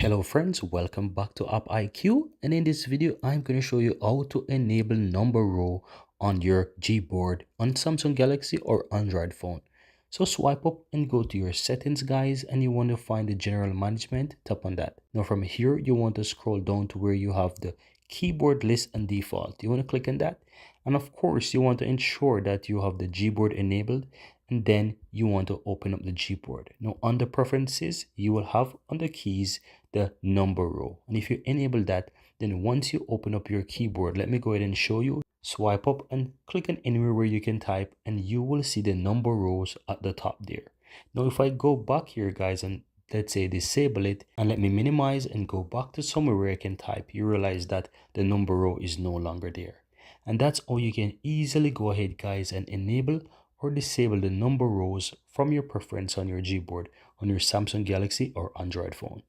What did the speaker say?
Hello friends, welcome back to AppIQ, and in this video I'm going to show you how to enable number row on your Gboard on Samsung Galaxy or Android phone. So swipe up and go to your settings guys, and you want to find the general management. Tap on that. Now from here you want to scroll down to where you have the keyboard list and default. You want to click on that, and of course you want to ensure that you have the Gboard enabled, and then you want to open up the Gboard. Now under preferences you will have under keys the number row, and if you enable that, then once you open up your keyboard, let me go ahead and show you. Swipe up and click on anywhere where you can type, and you will see the number rows at the top there. Now if I go back here guys and let's say disable it, and let me minimize and go back to somewhere where I can type, you realize that the number row is no longer there. And that's how you can easily go ahead guys and enable or disable the number rows from your preference on your Gboard on your Samsung Galaxy or Android phone.